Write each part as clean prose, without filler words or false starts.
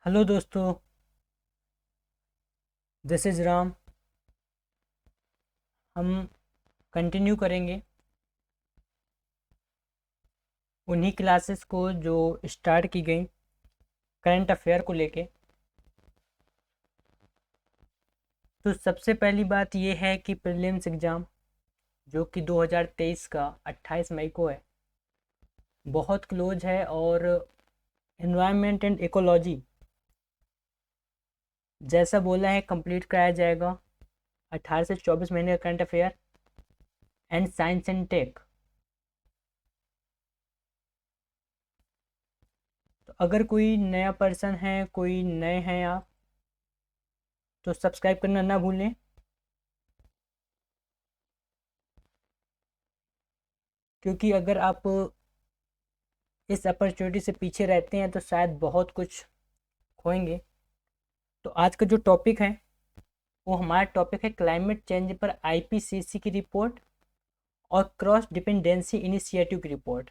Hello दोस्तों, this is Ram. हम continue करेंगे उन्हीं क्लासेस को जो स्टार्ट की गई करंट अफेयर को लेके। तो सबसे पहली बात ये है कि प्रीलिम्स एग्ज़ाम जो कि 2023 का 28 मई को है, बहुत क्लोज है। और एनवायरनमेंट एंड इकोलॉजी जैसा बोला है कंप्लीट कराया जाएगा 18 से 24 महीने का current affair. And science and tech, तो अगर कोई नया पर्सन है, कोई नए हैं आप, तो सब्सक्राइब करना ना भूलें। क्योंकि अगर आप इस अपॉर्चुनिटी से पीछे रहते हैं तो शायद बहुत कुछ खोएंगे। तो आज का जो टॉपिक है वो हमारा टॉपिक है क्लाइमेट चेंज पर आईपीसीसी की रिपोर्ट और क्रॉस डिपेंडेंसी इनिशिएटिव की रिपोर्ट।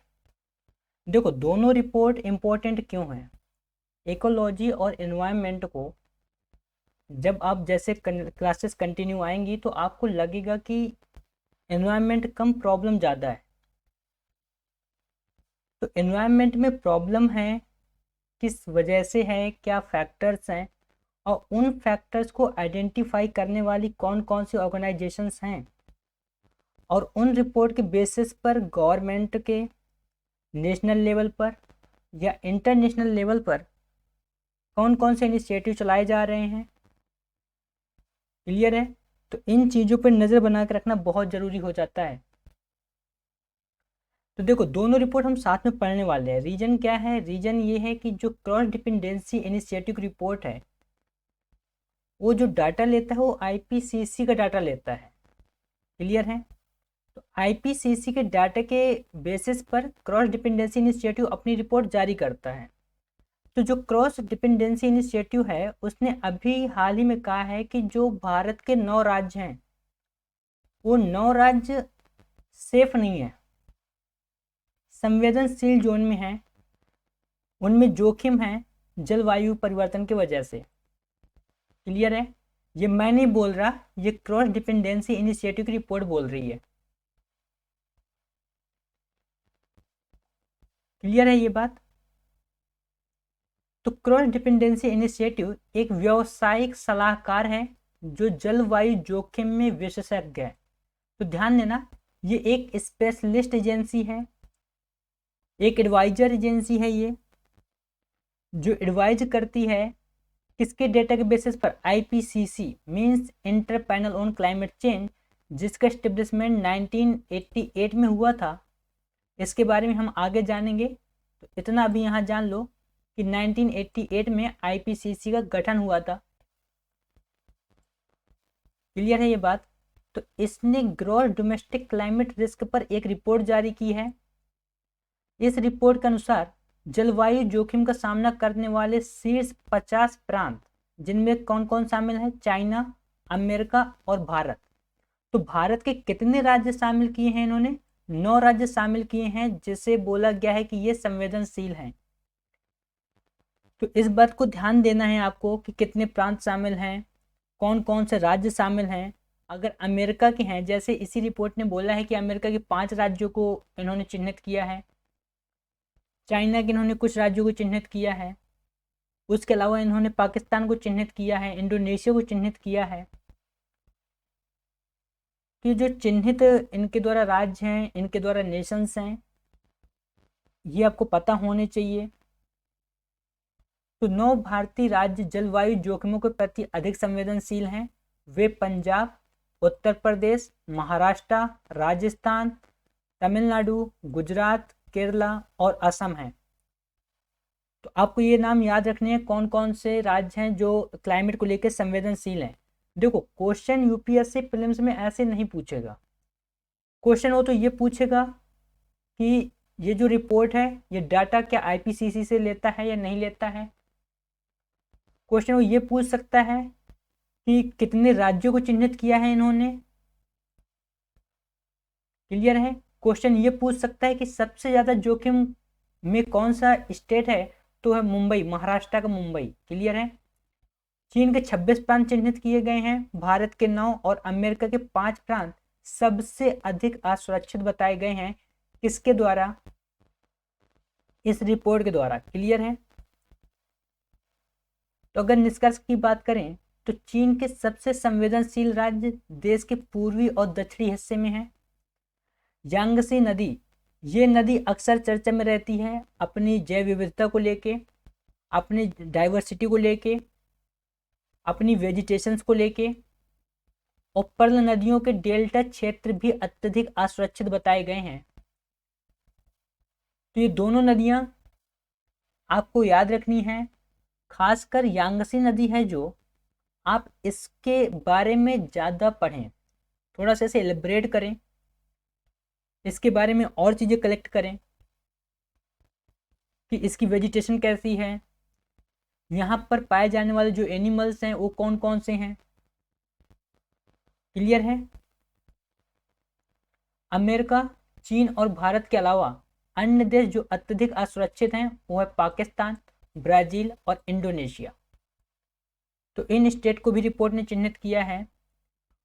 देखो, दोनों रिपोर्ट इम्पोर्टेंट क्यों हैं। इकोलॉजी और एनवायरनमेंट को जब आप जैसे क्लासेस कंटिन्यू आएंगी तो आपको लगेगा कि एनवायरनमेंट कम प्रॉब्लम ज़्यादा है। तो एनवायरनमेंट में प्रॉब्लम है, किस वजह से है, क्या फैक्टर्स हैं, और उन फैक्टर्स को आइडेंटिफाई करने वाली कौन कौन सी ऑर्गेनाइजेशंस हैं, और उन रिपोर्ट के बेसिस पर गवर्नमेंट के नेशनल लेवल पर या इंटरनेशनल लेवल पर कौन कौन से इनिशिएटिव चलाए जा रहे हैं। क्लियर है? तो इन चीज़ों पर नज़र बना कर रखना बहुत ज़रूरी हो जाता है। तो देखो, दोनों रिपोर्ट हम साथ में पढ़ने वाले हैं। रीजन क्या है? रीजन ये है कि जो क्रॉस डिपेंडेंसी इनिशिएटिव की रिपोर्ट है वो जो डाटा लेता है वो आईपीसीसी का डाटा लेता है। क्लियर है? तो आईपीसीसी के डाटा के बेसिस पर क्रॉस डिपेंडेंसी इनिशिएटिव अपनी रिपोर्ट जारी करता है। तो जो क्रॉस डिपेंडेंसी इनिशिएटिव है उसने अभी हाल ही में कहा है कि जो भारत के 9 राज्य हैं वो 9 राज्य सेफ नहीं है, संवेदनशील जोन में है, उनमें जोखिम है जलवायु परिवर्तन की वजह से। क्लियर है? ये मैं नहीं बोल रहा, ये क्रॉस डिपेंडेंसी इनिशिएटिव की रिपोर्ट बोल रही है। क्लियर है ये बात? तो क्रॉस डिपेंडेंसी इनिशिएटिव एक व्यावसायिक सलाहकार है जो जलवायु जोखिम में विशेषज्ञ है। तो ध्यान देना, ये एक स्पेशलिस्ट एजेंसी है, एक एडवाइजर एजेंसी है ये, जो एडवाइज करती है किसके डेटा के बेसिस पर? IPCC means inter panel on climate change, जिसका एस्टेब्लिशमेंट 1988 में हुआ था। इसके बारे में हम आगे जानेंगे। तो इतना अभी यहाँ जान लो कि 1988 में आईपीसीसी का गठन हुआ था। क्लियर है ये बात? तो इसने ग्रॉस डोमेस्टिक क्लाइमेट रिस्क पर एक रिपोर्ट जारी की है। इस रिपोर्ट के अनुसार जलवायु जोखिम का सामना करने वाले शीर्ष 50 प्रांत, जिनमें कौन कौन शामिल है? चाइना, अमेरिका और भारत। तो भारत के कितने राज्य शामिल किए हैं इन्होंने? 9 राज्य शामिल किए हैं, जिसे बोला गया है कि ये संवेदनशील हैं। तो इस बात को ध्यान देना है आपको कि कितने प्रांत शामिल हैं, कौन कौन से राज्य शामिल हैं। अगर अमेरिका के हैं, जैसे इसी रिपोर्ट ने बोला है कि अमेरिका के 5 राज्यों को इन्होंने चिन्हित किया है, चाइना के इन्होंने कुछ राज्यों को चिन्हित किया है, उसके अलावा इन्होंने पाकिस्तान को चिन्हित किया है, इंडोनेशिया को चिन्हित किया है। कि जो चिन्हित इनके द्वारा राज्य हैं, इनके द्वारा नेशंस हैं, ये आपको पता होने चाहिए। तो 9 भारतीय राज्य जलवायु जोखिमों के प्रति अधिक संवेदनशील हैं। वे पंजाब, उत्तर प्रदेश, महाराष्ट्र, राजस्थान, तमिलनाडु, गुजरात, केरला और असम हैं। तो आपको ये नाम याद रखने हैं कौन कौन से राज्य हैं जो क्लाइमेट को लेकर संवेदनशील हैं। देखो, क्वेश्चन यूपीएससी प्रीलिम्स में ऐसे नहीं पूछेगा। क्वेश्चन हो तो ये पूछेगा कि ये जो रिपोर्ट है ये डाटा क्या आईपीसीसी से लेता है या नहीं लेता है। क्वेश्चन वो ये पूछ सकता है कि कितने राज्यों को चिन्हित किया है इन्होंने। क्लियर है? क्वेश्चन ये पूछ सकता है कि सबसे ज़्यादा जोखिम में कौन सा स्टेट है तो है मुंबई, महाराष्ट्र का मुंबई। क्लियर है। चीन के 26 प्रांत चिन्हित किए गए हैं, भारत के 9 और अमेरिका के 5 प्रांत सबसे अधिक असुरक्षित बताए गए हैं। किसके द्वारा? इस रिपोर्ट के द्वारा। क्लियर है। तो अगर निष्कर्ष की बात करें तो चीन के सबसे संवेदनशील राज्य देश के पूर्वी और दक्षिणी हिस्से में है। यांगसी नदी, ये नदी अक्सर चर्चा में रहती है अपनी जैव विविधता को लेके, अपनी डाइवर्सिटी को लेके, अपनी वेजिटेशंस को लेके। और पर्ल नदियों के डेल्टा क्षेत्र भी अत्यधिक असुरक्षित बताए गए हैं। तो ये दोनों नदियां आपको याद रखनी है। खासकर यांगसी नदी है जो, आप इसके बारे में ज़्यादा पढ़ें, थोड़ा सा इसे एलिब्रेट करें, इसके बारे में और चीज़ें कलेक्ट करें कि इसकी वेजिटेशन कैसी है, यहाँ पर पाए जाने वाले जो एनिमल्स हैं वो कौन कौन से हैं। क्लियर है। अमेरिका, चीन और भारत के अलावा अन्य देश जो अत्यधिक असुरक्षित हैं वो है पाकिस्तान, ब्राज़ील और इंडोनेशिया। तो इन स्टेट को भी रिपोर्ट ने चिन्हित किया है।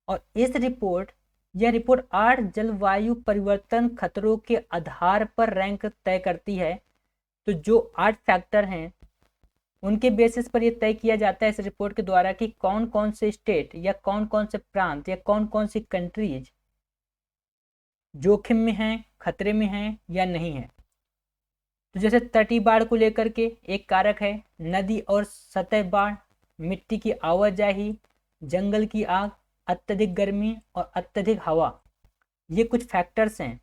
और यह रिपोर्ट 8 जलवायु परिवर्तन खतरों के आधार पर रैंक तय करती है। तो जो 8 फैक्टर हैं उनके बेसिस पर यह तय किया जाता है इस रिपोर्ट के द्वारा कि कौन कौन से स्टेट या कौन कौन से प्रांत या कौन कौन सी कंट्रीज जोखिम में हैं, खतरे में हैं या नहीं है। तो जैसे तटीय बाढ़ को लेकर के एक कारक है, नदी और सतह बाढ़, मिट्टी की आवाजाही, जंगल की आग, अत्यधिक गर्मी और अत्यधिक हवा। ये कुछ फैक्टर्स हैं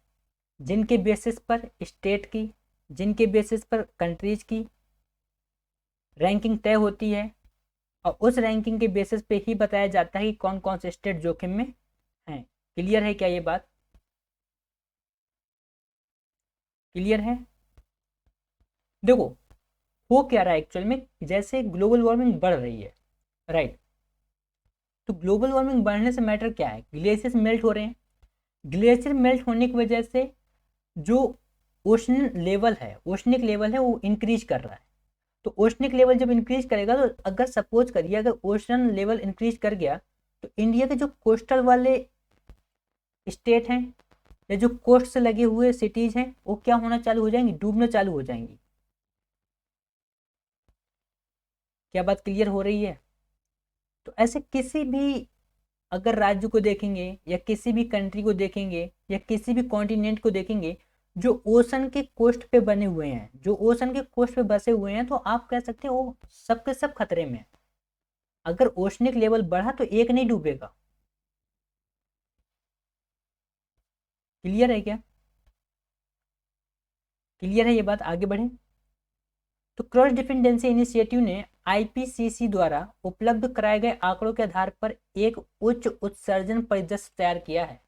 जिनके बेसिस पर स्टेट की, जिनके बेसिस पर कंट्रीज की रैंकिंग तय होती है। और उस रैंकिंग के बेसिस पे ही बताया जाता है कि कौन कौन से स्टेट जोखिम में हैं। क्लियर है क्या ये बात? क्लियर है। देखो हो क्या रहा है एक्चुअल में, जैसे ग्लोबल वार्मिंग बढ़ रही है, राइट। तो ग्लोबल वार्मिंग बढ़ने से मैटर क्या है, ग्लेशियर्स मेल्ट हो रहे हैं। ग्लेशियर मेल्ट होने की वजह से जो ओशन लेवल है, ओशनिक लेवल है वो इंक्रीज कर रहा है। तो ओशनिक लेवल जब इंक्रीज करेगा तो अगर सपोज करिए अगर ओशन लेवल इंक्रीज कर गया तो इंडिया के जो कोस्टल वाले स्टेट हैं या जो कोस्ट से लगे हुए सिटीज हैं वो क्या होना चालू हो जाएंगी, डूबना चालू हो जाएंगी। क्या बात क्लियर हो रही है? तो ऐसे किसी भी अगर राज्य को देखेंगे या किसी भी कंट्री को देखेंगे या किसी भी कॉन्टिनेंट को देखेंगे जो ओशन के कोस्ट पे बने हुए हैं, जो ओशन के कोस्ट पे बसे हुए हैं, तो आप कह सकते हैं वो सब के सब खतरे में है। अगर ओशनिक लेवल बढ़ा तो एक नहीं डूबेगा। क्लियर है क्या? क्लियर है ये बात? आगे बढ़े। तो क्रॉस डिपेंडेंसी इनिशिएटिव ने आईपीसीसी द्वारा उपलब्ध कराए गए आंकड़ों के आधार पर एक उच्च उत्सर्जन परिदृश्य तैयार किया है।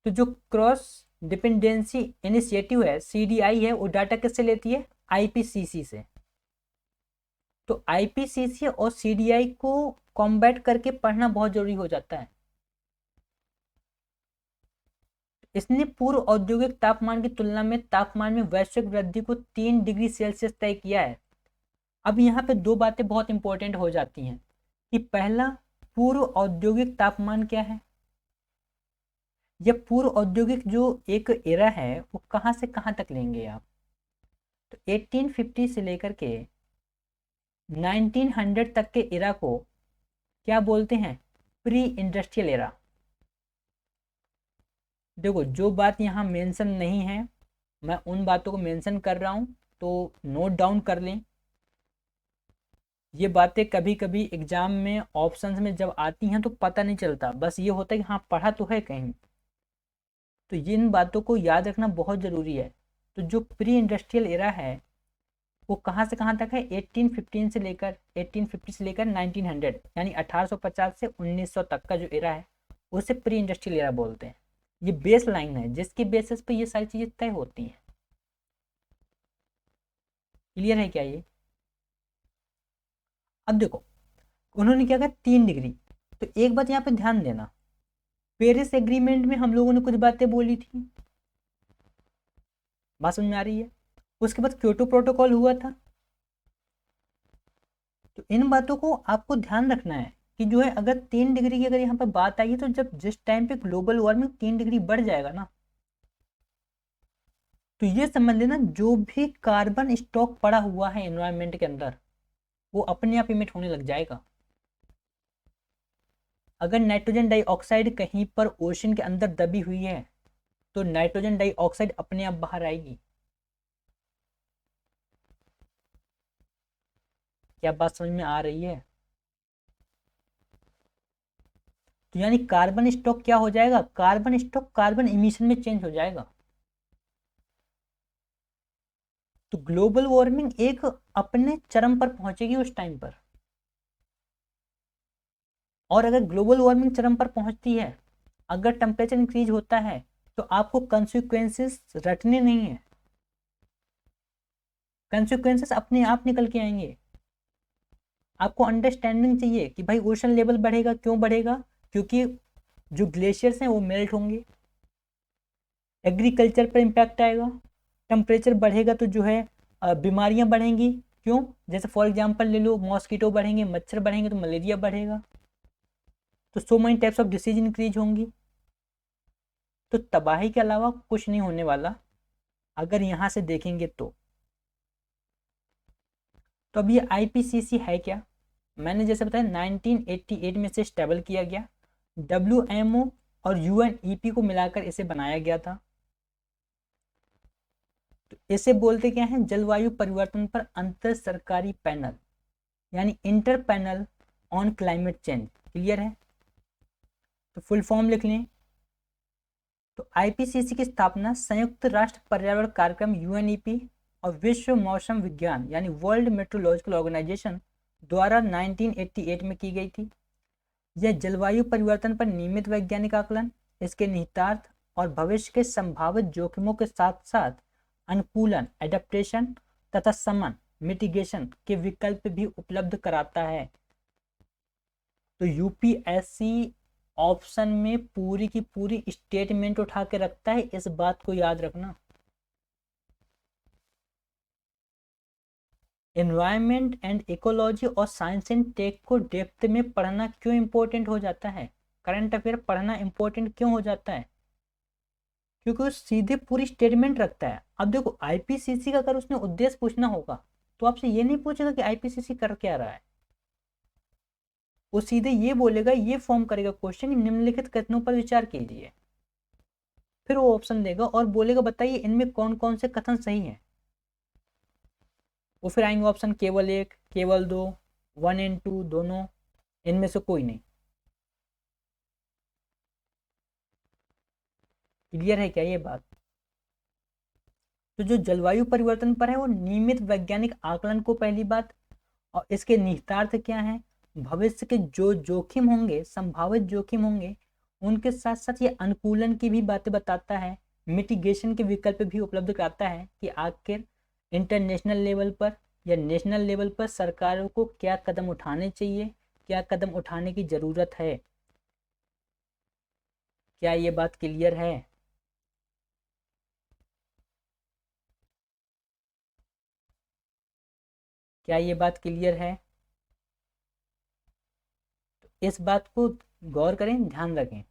तो जो क्रॉस डिपेंडेंसी इनिशिएटिव है, सीडीआई है, वो डाटा किससे लेती है? आईपीसीसी से। तो आईपीसीसी और सीडीआई को कॉम्बैट करके पढ़ना बहुत जरूरी हो जाता है। इसने पूर्व औद्योगिक तापमान की तुलना में तापमान में वैश्विक वृद्धि को 3 डिग्री सेल्सियस तय किया है। अब यहाँ पे दो बातें बहुत इंपॉर्टेंट हो जाती हैं कि पहला, पूर्व औद्योगिक तापमान क्या है। यह पूर्व औद्योगिक जो एक एरा है वो कहाँ से कहाँ तक लेंगे आप? तो 1850 से लेकर के 1900 तक के एरा को क्या बोलते हैं? Pre industrial era. देखो जो बात यहाँ मेंशन नहीं है मैं उन बातों को मेंशन कर रहा हूँ, तो नोट डाउन कर लें। ये बातें कभी कभी एग्जाम में ऑप्शंस में जब आती हैं तो पता नहीं चलता, बस ये होता है कि हाँ पढ़ा तो है कहीं। तो इन बातों को याद रखना बहुत ज़रूरी है। तो जो प्री इंडस्ट्रियल एरा है वो कहाँ से कहाँ तक है? 1850 से लेकर 1900 यानी 1850 से 1900 तक का जो एरा है उसे प्री इंडस्ट्रियल एरा बोलते हैं। ये बेस लाइन है जिसके बेसिस पे ये सारी चीज़ें तय होती हैं। क्लियर है क्या ये? अब देखो उन्होंने क्या कहा, 3 डिग्री। तो एक बात यहाँ पे ध्यान देना, पेरिस एग्रीमेंट में हम लोगों ने कुछ बातें बोली थी, बात समझ में आ रही है? उसके बाद क्योटो प्रोटोकॉल हुआ था। तो इन बातों को आपको ध्यान रखना है कि जो है अगर 3 डिग्री की अगर यहाँ पर बात आई है, तो जब जिस टाइम पे ग्लोबल वार्मिंग 3 डिग्री बढ़ जाएगा ना, तो ये समझ लेना जो भी कार्बन स्टॉक पड़ा हुआ है एनवायरनमेंट के अंदर, वो अपने आप इमिट होने लग जाएगा। अगर नाइट्रोजन डाइऑक्साइड कहीं पर ओशन के अंदर दबी हुई है, तो नाइट्रोजन डाइऑक्साइड अपने आप बाहर आएगी। क्या बात समझ में आ रही है? तो यानी कार्बन स्टॉक क्या हो जाएगा, कार्बन स्टॉक कार्बन इमिशन में चेंज हो जाएगा। तो ग्लोबल वार्मिंग एक अपने चरम पर पहुंचेगी उस टाइम पर। और अगर ग्लोबल वार्मिंग चरम पर पहुंचती है, अगर टेम्परेचर इंक्रीज होता है, तो आपको कंसिक्वेंसेस रटने नहीं है, कंसिक्वेंसेस अपने आप निकल के आएंगे। आपको अंडरस्टैंडिंग चाहिए कि भाई ओशन लेवल बढ़ेगा, क्यों बढ़ेगा, क्योंकि जो ग्लेशियर्स हैं वो मेल्ट होंगे, एग्रीकल्चर पर इम्पैक्ट आएगा। टेम्परेचर बढ़ेगा तो जो है बीमारियां बढ़ेंगी, क्यों, जैसे फॉर एग्जांपल ले लो, मॉस्किटो बढ़ेंगे, मच्छर बढ़ेंगे तो मलेरिया बढ़ेगा, तो so many types of disease increase होंगी। तो तबाही के अलावा कुछ नहीं होने वाला अगर यहाँ से देखेंगे तो अब ये आईपीसीसी है क्या, मैंने जैसे बताया 1988 में से स्टेबल किया गया, डब्ल्यूएमओ और यूएनईपी को मिलाकर इसे बनाया गया था। तो इसे बोलते क्या है, जलवायु परिवर्तन पर अंतर सरकारी पैनल, यानी inter panel on climate change. Clear है? तो फुल फॉर्म लिख लें। तो आईपीसीसी की स्थापना संयुक्त राष्ट्र पर्यावरण कार्यक्रम यूएनईपी और विश्व मौसम विज्ञान यानी वर्ल्ड मेट्रोलॉजिकल ऑर्गेनाइजेशन द्वारा 1988 में की गई थी। यह जलवायु परिवर्तन पर नियमित वैज्ञानिक आकलन, इसके निहितार्थ और भविष्य के संभावित जोखिमों के साथ साथ अनुकूलन एडेप्टेशन तथा समन मिटिगेशन के विकल्प भी उपलब्ध कराता है। तो यूपीएससी ऑप्शन में पूरी की पूरी स्टेटमेंट उठा के रखता है, इस बात को याद रखना। एनवायरनमेंट एंड इकोलॉजी और साइंस एंड टेक को डेप्थ में पढ़ना क्यों इंपॉर्टेंट हो जाता है, करंट अफेयर पढ़ना इंपॉर्टेंट क्यों हो जाता है, क्योंकि वो सीधे पूरी स्टेटमेंट रखता है। अब देखो आईपीसीसी का अगर उसने उद्देश्य पूछना होगा, तो आपसे ये नहीं पूछेगा कि आईपीसीसी कर क्या रहा है, वो सीधे ये बोलेगा, ये फॉर्म करेगा क्वेश्चन, निम्नलिखित कथनों पर विचार कीजिए, फिर वो ऑप्शन देगा और बोलेगा बताइए इनमें कौन कौन से कथन सही हैं। वो फिर आएंगे ऑप्शन, केवल एक, केवल दो, 1 एंड 2 दोनों, इनमें से कोई नहीं। क्लियर है क्या ये बात? तो जो जलवायु परिवर्तन पर है वो नियमित वैज्ञानिक आकलन को पहली बात, और इसके निहितार्थ क्या है, भविष्य के जो जोखिम होंगे, संभावित जोखिम होंगे, उनके साथ साथ ये अनुकूलन की भी बातें बताता है, मिटिगेशन के विकल्प भी उपलब्ध कराता है कि आखिर इंटरनेशनल लेवल पर या नेशनल लेवल पर सरकारों को क्या कदम उठाने चाहिए, क्या कदम उठाने की ज़रूरत है। क्या ये बात क्लियर है? क्या ये बात क्लियर है? तो इस बात को गौर करें, ध्यान रखें।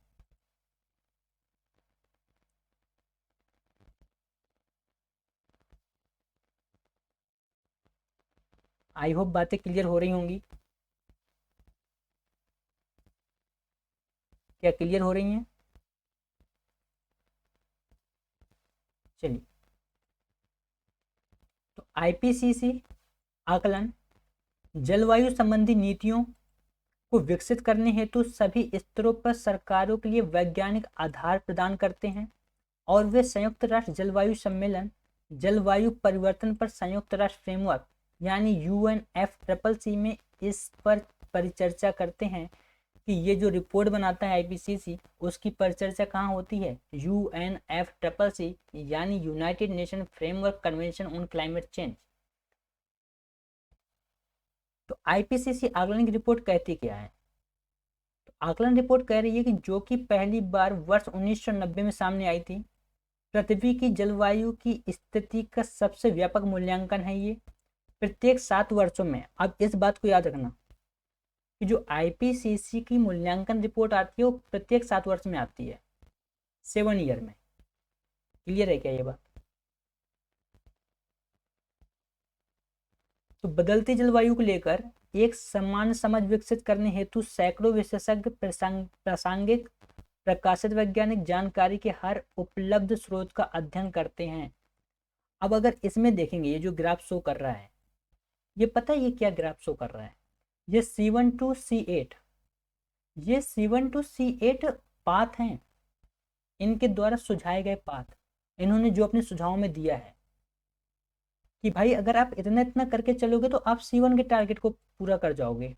आई होप बातें क्लियर हो रही होंगी। क्या क्लियर हो रही हैं? चलिए, तो आईपीसीसी आकलन जलवायु संबंधी नीतियों को विकसित करने हेतु सभी स्तरों पर सरकारों के लिए वैज्ञानिक आधार प्रदान करते हैं, और वे संयुक्त राष्ट्र जलवायु सम्मेलन, जलवायु परिवर्तन पर संयुक्त राष्ट्र फ्रेमवर्क यानी यूएनएफसीसीसी में इस पर परिचर्चा करते हैं कि ये जो रिपोर्ट बनाता है आईपीसीसी, उसकी परिचर्चा कहाँ होती है, यूएनएफसीसीसी यानी United nation framework convention on climate change. तो आईपीसीसी आकलन की रिपोर्ट कहती क्या है? तो आकलन रिपोर्ट कह रही है कि जो कि पहली बार वर्ष 1990 में सामने आई थी, पृथ्वी की जलवायु की स्थिति का सबसे व्यापक मूल्यांकन है ये, प्रत्येक 7 वर्षों में। अब इस बात को याद रखना कि जो आईपीसीसी की मूल्यांकन रिपोर्ट आती है वो प्रत्येक 7 वर्ष में आती है, 7 ईयर में। क्लियर है क्या ये बात? तो बदलती जलवायु को लेकर एक समान समझ विकसित करने हेतु सैकड़ों विशेषज्ञ प्रासंगिक प्रकाशित वैज्ञानिक जानकारी के हर उपलब्ध स्रोत का अध्ययन करते हैं। अब अगर इसमें देखेंगे, ये जो ग्राफ शो कर रहा है, ये पता है ये क्या ग्राफ शो कर रहा है? ये C1 to C8, ये C1 to C8 पाथ हैं, इनके द्वारा सुझाए गए पाथ, इन्होंने जो अपने सुझाव में दिया है कि भाई अगर आप इतना इतना करके चलोगे तो आप C1 के टारगेट को पूरा कर जाओगे,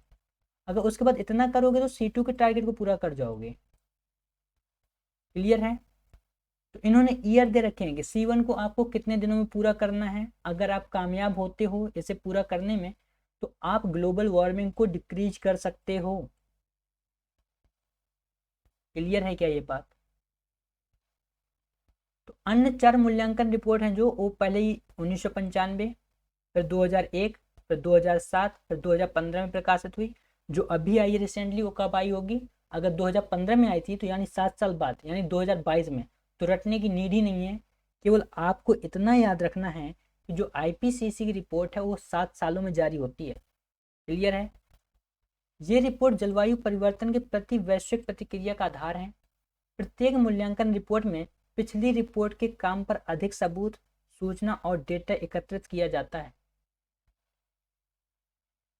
अगर उसके बाद इतना करोगे तो C2 के टारगेट को पूरा कर जाओगे। क्लियर है? तो इन्होंने ईयर दे रखे हैं कि C1 को आपको कितने दिनों में पूरा करना है। अगर आप कामयाब होते हो इसे पूरा करने में तो आप ग्लोबल वार्मिंग को डिक्रीज कर सकते हो। क्लियर है क्या ये बात? तो अन्य 4 मूल्यांकन रिपोर्ट हैं जो वो पहले ही 1995, फिर 2001, फिर 2007, फिर 2015 में प्रकाशित हुई। जो अभी आई रिसेंटली वो कब आई होगी? अगर 2015 में आई थी तो यानी 7 साल बाद, यानी 2022 में। तो रटने की नीड ही नहीं है, केवल आपको इतना याद रखना है कि जो आईपीसीसी की रिपोर्ट है वो 7 सालों में जारी होती है। क्लियर है? ये रिपोर्ट जलवायु परिवर्तन के प्रति वैश्विक प्रतिक्रिया का आधार है। प्रत्येक मूल्यांकन रिपोर्ट में पिछली रिपोर्ट के काम पर अधिक सबूत, सूचना और डेटा एकत्रित किया जाता है।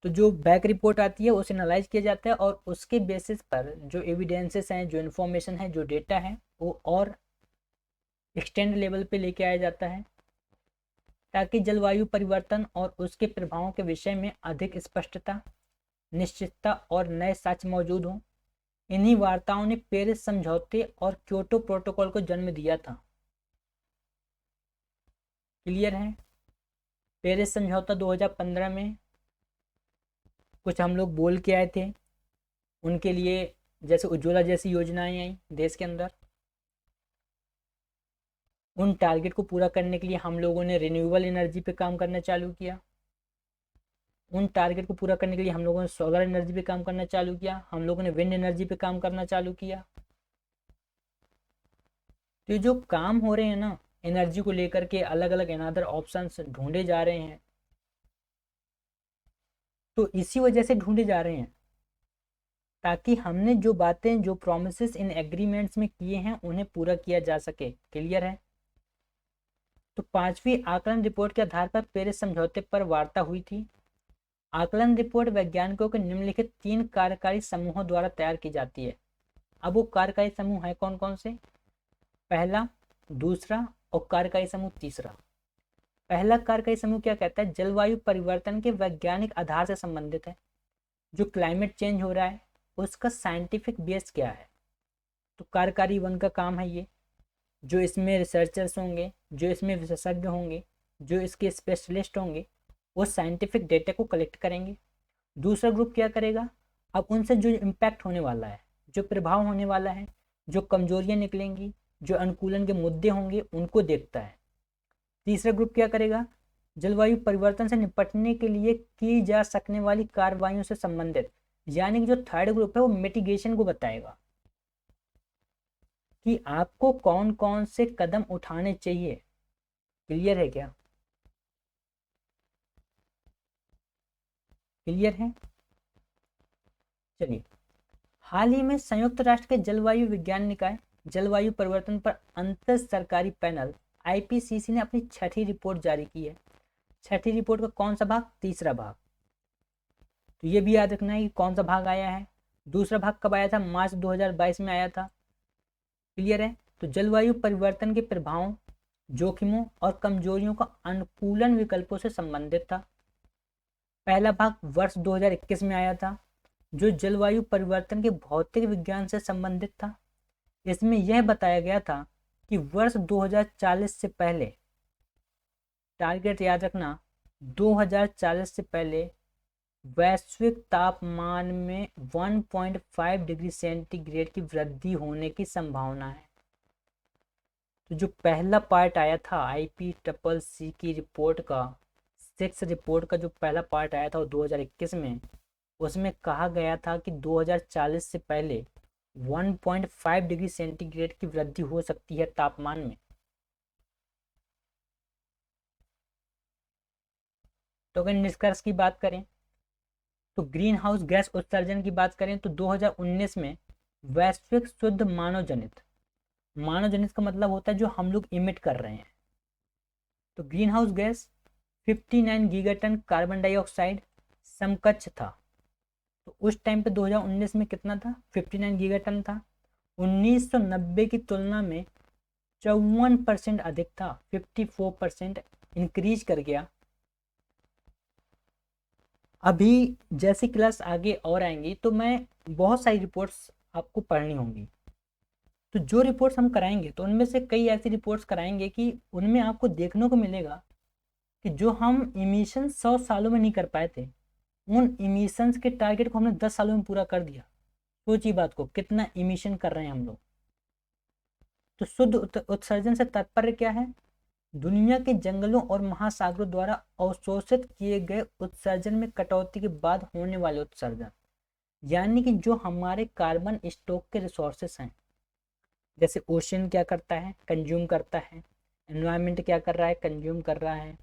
तो जो बैक रिपोर्ट आती है उसे एनालाइज किया जाता है और उसके बेसिस पर जो एविडेंसेस हैं, जो इन्फॉर्मेशन है, जो डेटा है वो और एक्सटेंड लेवल पे लेके आया जाता है ताकि जलवायु परिवर्तन और उसके प्रभावों के विषय में अधिक स्पष्टता, निश्चितता और नए साक्ष्य मौजूद हों। इन्हीं वार्ताओं ने पेरिस समझौते और क्योटो प्रोटोकॉल को जन्म दिया था। क्लियर है? पेरिस समझौता 2015 में कुछ हम लोग बोल के आए थे, उनके लिए जैसे उज्ज्वला जैसी योजनाएं आई देश के अंदर, उन टारगेट को पूरा करने के लिए हम लोगों ने रिन्यूएबल एनर्जी पे काम करना चालू किया। उन टारगेट को पूरा करने के लिए हम लोगों ने सोलर एनर्जी पे काम करना चालू किया, हम लोगों ने विंड एनर्जी पे काम करना चालू किया। तो ये जो काम हो रहे हैं ना, एनर्जी को लेकर के अलग अलग अनदर ऑप्शंस ढूंढे जा रहे हैं, तो इसी वजह से ढूंढे जा रहे हैं ताकि हमने जो बातें, जो प्रॉमिसेस इन एग्रीमेंट्स में किए हैं उन्हें पूरा किया जा सके। क्लियर है? तो 5वीं आकलन रिपोर्ट के आधार पर पेरिस समझौते पर वार्ता हुई थी। आकलन रिपोर्ट वैज्ञानिकों के निम्नलिखित 3 कार्यकारी समूहों द्वारा तैयार की जाती है। अब वो कार्यकारी समूह है कौन कौन से? पहला, दूसरा और कार्यकारी समूह तीसरा। पहला कार्यकारी समूह क्या कहता है? जलवायु परिवर्तन के वैज्ञानिक आधार से संबंधित है। जो क्लाइमेट चेंज हो रहा है उसका साइंटिफिक बेस क्या है? तो कार्यकारी 1 का काम है ये, जो इसमें रिसर्चर्स होंगे, जो इसमें विशेषज्ञ होंगे, जो इसके स्पेशलिस्ट होंगे, वो साइंटिफिक डेटा को कलेक्ट करेंगे। दूसरा ग्रुप क्या करेगा? अब उनसे जो इम्पैक्ट होने वाला है, जो प्रभाव होने वाला है, जो कमजोरियां निकलेंगी, जो अनुकूलन के मुद्दे होंगे, उनको देखता है। तीसरा ग्रुप क्या करेगा? जलवायु परिवर्तन से निपटने के लिए की जा सकने वाली कार्रवाइयों से संबंधित, यानी कि जो थर्ड ग्रुप है वो मिटिगेशन को बताएगा कि आपको कौन कौन से कदम उठाने चाहिए। क्लियर है क्या? क्लियर है? चलिए, हाल ही में संयुक्त राष्ट्र के जलवायु विज्ञान निकाय जलवायु परिवर्तन पर अंतर सरकारी पैनल आईपीसीसी ने अपनी 6ठी रिपोर्ट जारी की है। 6ठी रिपोर्ट का कौन सा भाग? तीसरा भाग। तो ये भी याद रखना है कि कौन सा भाग आया है। दूसरा भाग कब आया था? मार्च 2022 में आया था। क्लियर है? तो जलवायु परिवर्तन के प्रभावों, जोखिमों और कमजोरियों का अनुकूलन विकल्पों से संबंधित था। पहला भाग वर्ष 2021 में आया था जो जलवायु परिवर्तन के भौतिक विज्ञान से संबंधित था। इसमें यह बताया गया था कि वर्ष 2040 से पहले, टारगेट याद रखना, 2040 से पहले वैश्विक तापमान में 1.5 डिग्री सेंटीग्रेड की वृद्धि होने की संभावना है। तो जो पहला पार्ट आया था IPCC की रिपोर्ट का, 6 रिपोर्ट का जो पहला पार्ट आया था वो 2021 में, उसमें कहा गया था कि 2040 से पहले 1.5 डिग्री सेंटीग्रेड की वृद्धि हो सकती है तापमान में। तो अगर निष्कर्ष की बात करें तो ग्रीन हाउस गैस उत्सर्जन की बात करें तो 2019 में वैश्विक शुद्ध मानव जनित का मतलब होता है जो हम लोग इमिट कर रहे हैं, तो green house gas 59 gigaton carbon dioxide समकक्ष था। तो उस टाइम पे 2019 में कितना था, 59 गीगाटन था। 1990 की तुलना में 54% अधिक था, 54% इंक्रीज कर गया। अभी जैसी क्लास आगे और आएंगी तो मैं बहुत सारी रिपोर्ट्स आपको पढ़नी होंगी, तो जो रिपोर्ट्स हम कराएंगे तो उनमें से कई ऐसी रिपोर्ट्स कराएंगे कि उनमें आपको देखने को मिलेगा कि जो हम इमिशन 100 सालों में नहीं कर पाए थे, उन इमिशंस के टारगेट को हमने 10 सालों में पूरा कर दिया। सोचिए बात को, कितना इमिशन कर रहे हैं हम लोग। तो शुद्ध उत्सर्जन से तात्पर्य क्या है, दुनिया के जंगलों और महासागरों द्वारा अवशोषित किए गए उत्सर्जन में कटौती के बाद होने वाले उत्सर्जन, यानी कि जो हमारे कार्बन स्टॉक के रिसोर्सेस हैं, जैसे ओशन क्या करता है, कंज्यूम करता है, एनवायरनमेंट क्या कर रहा है, कंज्यूम कर रहा है,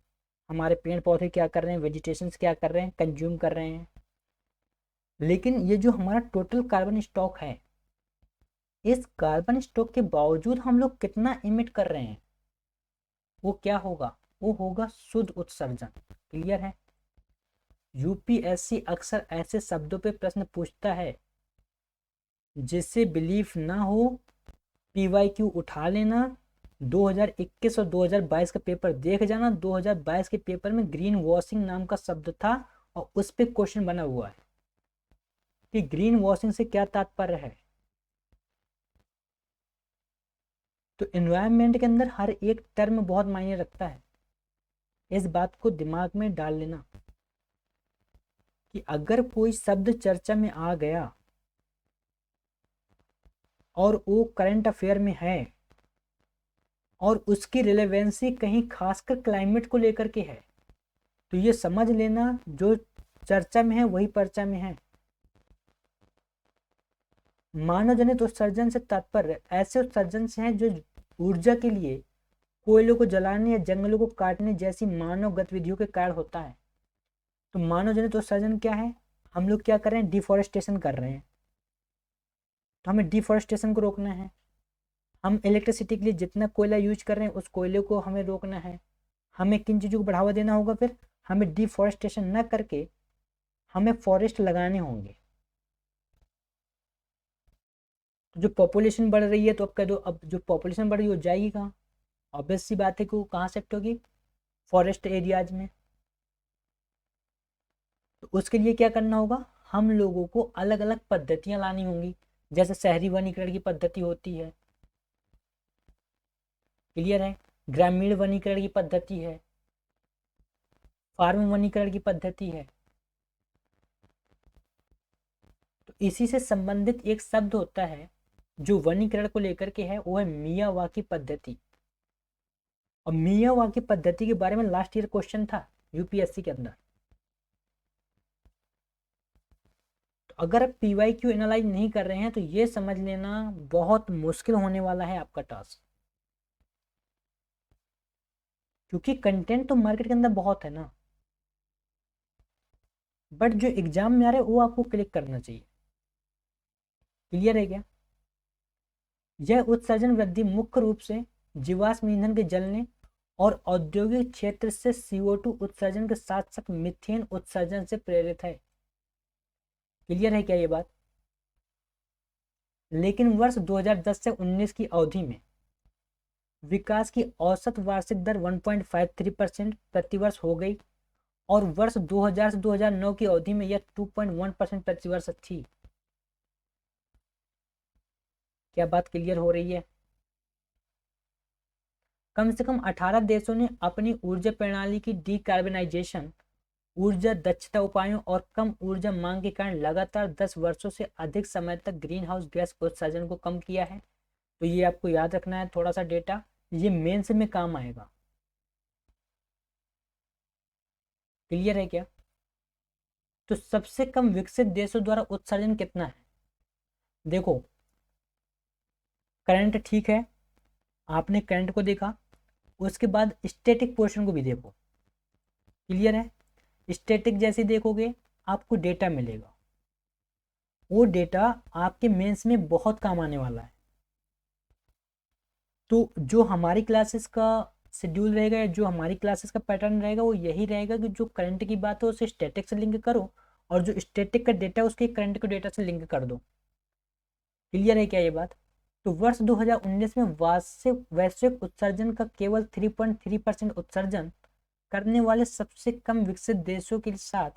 हमारे पेड़ पौधे क्या कर रहे हैं, वेजिटेशंस क्या कर रहे हैं, कंज्यूम कर रहे हैं। लेकिन ये जो हमारा टोटल कार्बन स्टॉक है, इस कार्बन स्टॉक के बावजूद हम लोग कितना इमिट कर रहे हैं, वो क्या होगा, वो होगा शुद्ध उत्सर्जन। क्लियर है। यूपीएससी अक्सर ऐसे शब्दों पे प्रश्न पूछता है जिससे बिलीफ ना हो, PYQ उठा लेना, 2021 और 2022 का पेपर देख जाना। 2022 के पेपर में ग्रीन वॉशिंग नाम का शब्द था और उस पर क्वेश्चन बना हुआ है कि ग्रीन वॉशिंग से क्या तात्पर्य है। तो एनवायरनमेंट के अंदर हर एक टर्म बहुत मायने रखता है, इस बात को दिमाग में डाल लेना कि अगर कोई शब्द चर्चा में आ गया और वो करंट अफेयर में है और उसकी रिलेवेंसी कहीं खासकर क्लाइमेट को लेकर के है, तो ये समझ लेना जो चर्चा में है वही पर्चा में है। मानव जनित उत्सर्जन से तात्पर्य ऐसे उत्सर्जन से है जो ऊर्जा के लिए कोयलों को जलाने या जंगलों को काटने जैसी मानव गतिविधियों के कारण होता है। तो मानव जनित उत्सर्जन क्या है, हम लोग क्या कर रहे हैं, डिफॉरेस्टेशन कर रहे हैं, तो हमें डिफॉरेस्टेशन को रोकना है। हम इलेक्ट्रिसिटी के लिए जितना कोयला यूज कर रहे हैं उस कोयले को हमें रोकना है। हमें किन चीज़ों को बढ़ावा देना होगा, फिर हमें डिफॉरेस्टेशन न करके हमें फॉरेस्ट लगाने होंगे। तो जो पॉपुलेशन बढ़ रही है, तो अब कह दो, अब जो पॉपुलेशन बढ़ रही है वो जाएगी कहाँ, ऑब्वियस सी बात है कि वो कहाँ शिफ्ट होगी, फॉरेस्ट एरियाज में। तो उसके लिए क्या करना होगा, हम लोगों को अलग अलग पद्धतियाँ लानी होंगी, जैसे शहरी वनीकरण की पद्धति होती है, क्लियर है, ग्रामीण वनीकरण की पद्धति है, फार्म वनीकरण की पद्धति है। तो इसी से संबंधित एक शब्द होता है जो वनीकरण को लेकर के है, वो है मियावाकी पद्धति। और मियावाकी पद्धति के बारे में लास्ट ईयर क्वेश्चन था यूपीएससी के अंदर। तो अगर आप PYQ एनालाइज नहीं कर रहे हैं तो ये समझ लेना बहुत मुश्किल होने वाला है आपका टास्क, क्योंकि कंटेंट तो मार्केट के अंदर बहुत है ना, बट जो एग्जाम में आ रहा है वो आपको क्लिक करना चाहिए। क्लियर है क्या। यह उत्सर्जन वृद्धि मुख्य रूप से जीवाश्म ईंधन के जलने और औद्योगिक क्षेत्र से CO2 उत्सर्जन के साथ साथ मीथेन उत्सर्जन से प्रेरित है। क्लियर है क्या ये बात। लेकिन वर्ष 2010 से 19 की अवधि में विकास की औसत वार्षिक दर 1.53% प्रतिवर्ष हो गई और वर्ष 2000 से 2009 की अवधि में यह 2.1% प्रतिवर्ष थी। क्या बात क्लियर हो रही है। कम से कम 18 देशों ने अपनी ऊर्जा प्रणाली की डीकार्बनाइजेशन, ऊर्जा दक्षता उपायों और कम ऊर्जा मांग के कारण लगातार 10 वर्षों से अधिक समय तक ग्रीन हाउस गैस उत्सर्जन को कम किया है। तो ये आपको याद रखना है थोड़ा सा डेटा। ये मेंस में काम आएगा। क्लियर है क्या? तो सबसे कम विकसित देशों द्वारा उत्सर्जन कितना है? देखो करंट ठीक है, आपने करंट को देखा, उसके बाद स्टैटिक पोर्शन को भी देखो। क्लियर है? स्टैटिक जैसे देखोगे आपको डेटा मिलेगा, वो डेटा आपके मेंस में बहुत काम आने वाला है। तो जो हमारी क्लासेस का शेड्यूल रहेगा या जो हमारी क्लासेस का पैटर्न रहेगा वो यही रहेगा कि जो करंट की बात है उसे स्टैटिक से लिंक करो, और जो स्टैटिक का डेटा है उसके करंट के डेटा से लिंक कर दो। क्लियर है क्या ये बात? तो वर्ष 2019 में वार्षिक वैश्विक उत्सर्जन का केवल 3.3% उत्सर्जन करने वाले सबसे कम विकसित देशों के साथ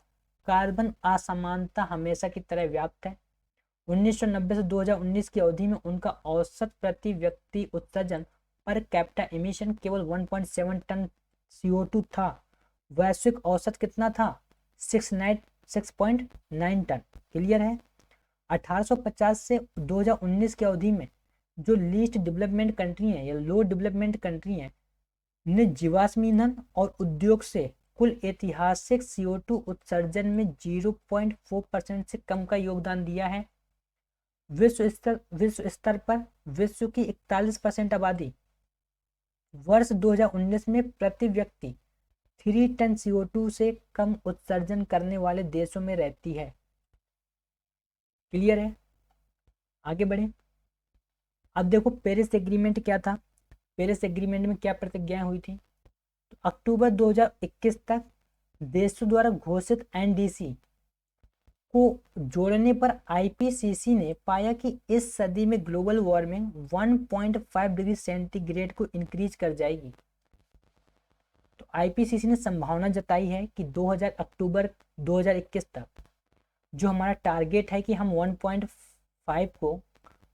कार्बन असमानता हमेशा की तरह व्याप्त है। 1990 से 2019 की अवधि में उनका औसत प्रति व्यक्ति उत्सर्जन पर कैपिटा एमिशन केवल 1.7 टन CO2 था। वैश्विक औसत कितना था? 6.9 टन। क्लियर है? 1850 से 2019 की अवधि में जो लीस्ट डेवलपमेंट कंट्री है या लो डेवलपमेंट कंट्री है ने जीवाश्म ईंधन और उद्योग से कुल ऐतिहासिक CO2 उत्सर्जन में 0.4% से कम का योगदान दिया है। विश्व स्तर पर विश्व की 41% आबादी वर्ष 2019 में प्रति व्यक्ति 3 टन CO2 से कम उत्सर्जन करने वाले देशों में रहती है। क्लियर है? आगे बढ़े। अब देखो पेरिस एग्रीमेंट क्या था, पेरिस एग्रीमेंट में क्या प्रतिज्ञाएं हुई थी। तो अक्टूबर 2021 तक देशों द्वारा घोषित NDC को जोड़ने पर IPCC ने पाया कि इस सदी में ग्लोबल वार्मिंग 1.5 डिग्री सेंटीग्रेड को इंक्रीज कर जाएगी। तो IPCC ने संभावना जताई है कि अक्टूबर 2021 तक जो हमारा टारगेट है कि हम 1.5 को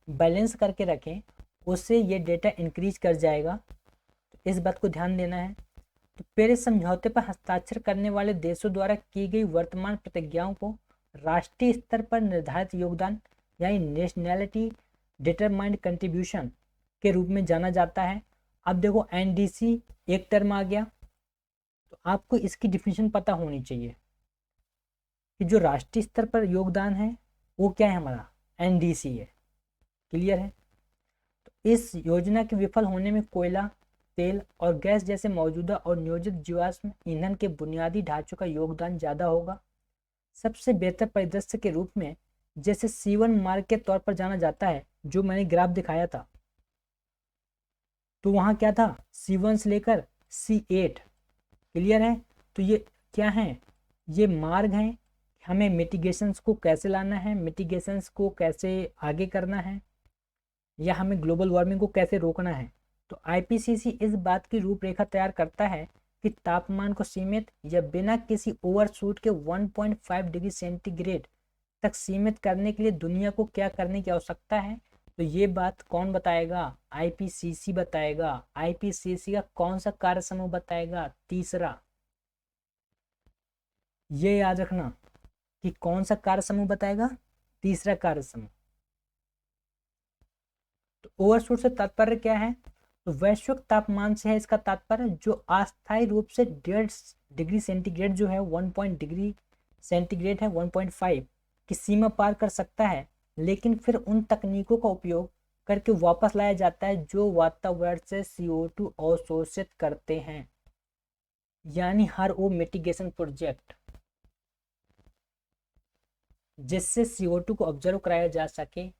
बैलेंस करके रखें, उससे ये डेटा इंक्रीज कर जाएगा। तो इस बात को ध्यान देना है। तो पेरिस समझौते पर हस्ताक्षर करने वाले देशों द्वारा की गई वर्तमान प्रतिज्ञाओं को राष्ट्रीय स्तर पर निर्धारित योगदान यानी नेशनैलिटी डिटरमाइंड कंट्रीब्यूशन के रूप में जाना जाता है। अब देखो NDC एक टर्म आ गया, तो आपको इसकी डिफिनीशन पता होनी चाहिए कि जो राष्ट्रीय स्तर पर योगदान है वो क्या है, हमारा NDC है। क्लियर है? तो इस योजना के विफल होने में कोयला, तेल और गैस जैसे मौजूदा और नियोजित जीवाश्म ईंधन के बुनियादी ढांचों का योगदान ज़्यादा होगा। सबसे बेहतर परिदृश्य के रूप में जैसे C1 मार्ग के तौर पर जाना जाता है, जो मैंने ग्राफ दिखाया था, तो वहाँ क्या था C1 से लेकर C8। क्लियर है? तो ये क्या है, ये मार्ग हैं, हमें मिटिगेशंस को कैसे लाना है, मिटिगेशंस को कैसे आगे करना है, या हमें ग्लोबल वार्मिंग को कैसे रोकना है। तो IPCC इस बात की रूपरेखा तैयार करता है कि तापमान को सीमित या बिना किसी ओवरशूट के 1.5 डिग्री सेंटीग्रेड तक सीमित करने के लिए दुनिया को क्या करने की आवश्यकता है। तो ये बात कौन बताएगा? IPCC बताएगा। IPCC का कौन सा कार्य समूह बताएगा? तीसरा। ये याद रखना कि कौन सा कार्य समूह बताएगा? तीसरा कार्य समूह। तो ओवरशूट से तात्पर्य क्या है? तो वैश्विक तापमान से है इसका तात्पर्य, जो अस्थायी रूप से 1.5 डिग्री सेंटीग्रेड जो है 1 डिग्री सेंटीग्रेड है 1.5 की सीमा पार कर सकता है, लेकिन फिर उन तकनीकों का उपयोग करके वापस लाया जाता है जो वातावरण से CO2 अवशोषित करते हैं। यानी हर वो मिटिगेशन प्रोजेक्ट जिससे CO2 को ऑब्जर्व कराया जा सके,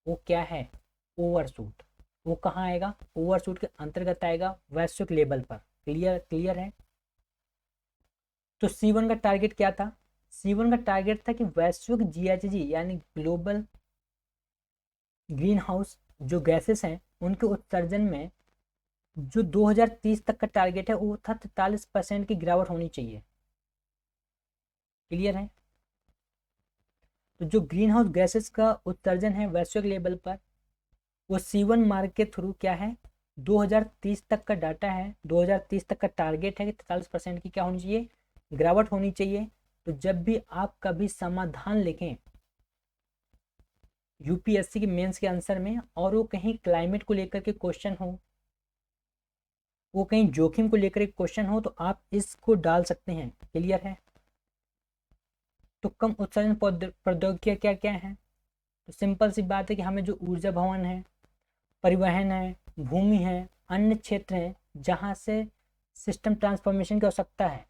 वो क्या है? ओवरशूट। वो कहाँ आएगा? ओवरशूट के अंतर्गत आएगा वैश्विक लेवल पर। क्लियर है? तो C1 का टारगेट क्या था? C1 का टारगेट था कि वैश्विक GHG यानी ग्लोबल ग्रीन हाउस जो गैसेस हैं उनके उत्सर्जन में जो 2030 तक का टारगेट है वो था 43% की गिरावट होनी चाहिए। क्लियर है? तो जो ग्रीन हाउस गैसेस का उत्सर्जन है वैश्विक लेवल पर, वो C1 मार्ग के थ्रू क्या है, 2030 तक का डाटा है, 2030 तक का टारगेट है कि 43% की क्या होनी चाहिए, गिरावट होनी चाहिए। तो जब भी आप कभी समाधान लिखें UPSC के मेंस के आंसर में और वो कहीं क्लाइमेट को लेकर के क्वेश्चन हो वो कहीं जोखिम को लेकर एक क्वेश्चन हो तो आप इसको डाल सकते हैं। क्लियर है? तो कम उत्सर्जन प्रौद्योगिकियाँ क्या क्या हैं? तो सिंपल सी बात है कि हमें जो ऊर्जा भवन है, परिवहन है, भूमि है, अन्य क्षेत्र हैं जहाँ से सिस्टम ट्रांसफॉर्मेशन की आवश्यकता है,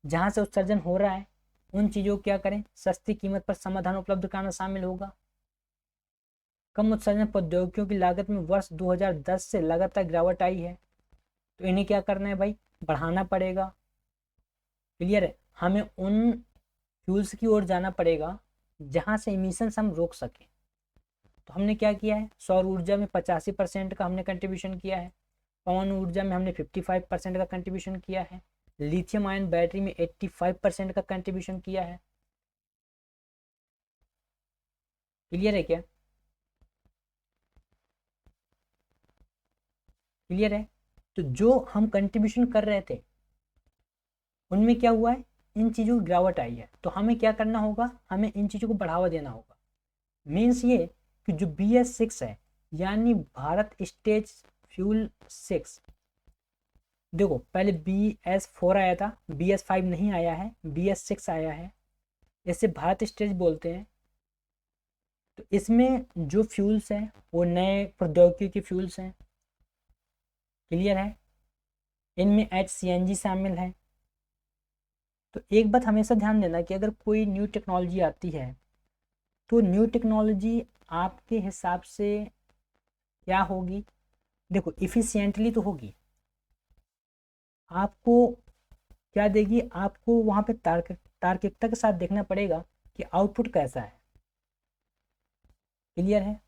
जहाँ से उत्सर्जन हो रहा है, उन चीज़ों को क्या करें, सस्ती कीमत पर समाधान उपलब्ध कराना शामिल होगा। कम उत्सर्जन प्रौद्योगिकियों की लागत में वर्ष 2010 से लगातार गिरावट आई है, तो इन्हें क्या करना है भाई, बढ़ाना पड़ेगा। क्लियर है? हमें उन फ्यूल्स की ओर जाना पड़ेगा जहाँ से इमिशंस हम रोक सकें। तो हमने क्या किया है, सौर ऊर्जा में 85% का हमने कंट्रीब्यूशन किया है, पवन ऊर्जा में हमने 55% का कंट्रीब्यूशन किया है, लिथियम आयन बैटरी में 85% का कंट्रीब्यूशन किया है। क्लियर है क्या? क्लियर है? तो जो हम कंट्रीब्यूशन कर रहे थे उनमें क्या हुआ है, इन चीज़ों की गिरावट आई है, तो हमें क्या करना होगा, हमें इन चीज़ों को बढ़ावा देना होगा। मीन्स ये कि जो BS6 है, यानी भारत स्टेज फ्यूल 6, देखो पहले BS4 आया था, BS5 नहीं आया है, BS6 आया है, इसे भारत स्टेज बोलते हैं। तो इसमें जो फ्यूल्स हैं वो नए प्रौद्योगिकी के फ्यूल्स हैं। क्लियर है? इनमें HCNG शामिल है। तो एक बात हमेशा ध्यान देना कि अगर कोई न्यू टेक्नोलॉजी आती है तो न्यू टेक्नोलॉजी आपके हिसाब से क्या होगी, देखो इफ़िशिएंटली तो होगी, आपको क्या देगी, आपको वहाँ पे तार्किकता के साथ देखना पड़ेगा कि आउटपुट कैसा है। क्लियर है?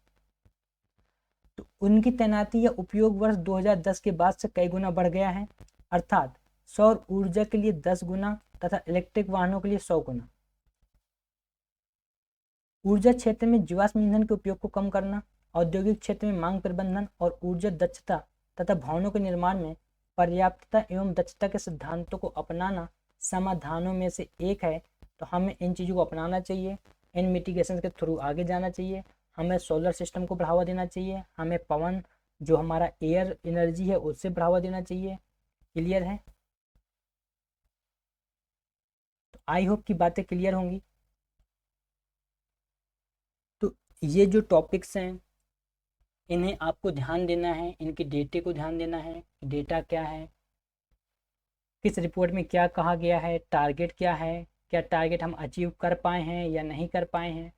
तो उनकी तैनाती या उपयोग वर्ष 2010 के बाद से कई गुना बढ़ गया है, अर्थात सौर ऊर्जा के लिए 10 गुना तथा इलेक्ट्रिक वाहनों के लिए 100 गुना। ऊर्जा क्षेत्र में जीवाश्म ईंधन के उपयोग को कम करना, औद्योगिक क्षेत्र में मांग प्रबंधन और ऊर्जा दक्षता तथा भवनों के निर्माण में पर्याप्तता एवं दक्षता के सिद्धांतों को अपनाना समाधानों में से एक है। तो हमें इन चीज़ों को अपनाना चाहिए, इन मिटिगेशन के थ्रू आगे जाना चाहिए, हमें सोलर सिस्टम को बढ़ावा देना चाहिए, हमें पवन जो हमारा एयर एनर्जी है उससे बढ़ावा देना चाहिए। क्लियर है? तो आई होप की बातें क्लियर होंगी। तो ये जो टॉपिक्स हैं इन्हें आपको ध्यान देना है, इनके डेटे को ध्यान देना है, डेटा क्या है, किस रिपोर्ट में क्या कहा गया है, टारगेट क्या है, क्या टारगेट हम अचीव कर पाए हैं या नहीं कर पाए हैं।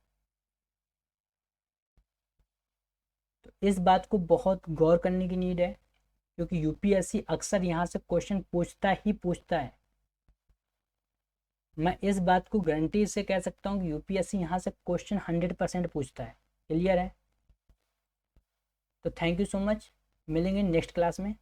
तो इस बात को बहुत गौर करने की नीड है, क्योंकि यूपीएससी अक्सर यहाँ से क्वेश्चन पूछता ही पूछता है। मैं इस बात को गारंटी से कह सकता हूँ कि यूपीएससी यहाँ से क्वेश्चन 100% पूछता है। क्लियर है? तो थैंक यू सो मच, मिलेंगे नेक्स्ट क्लास में।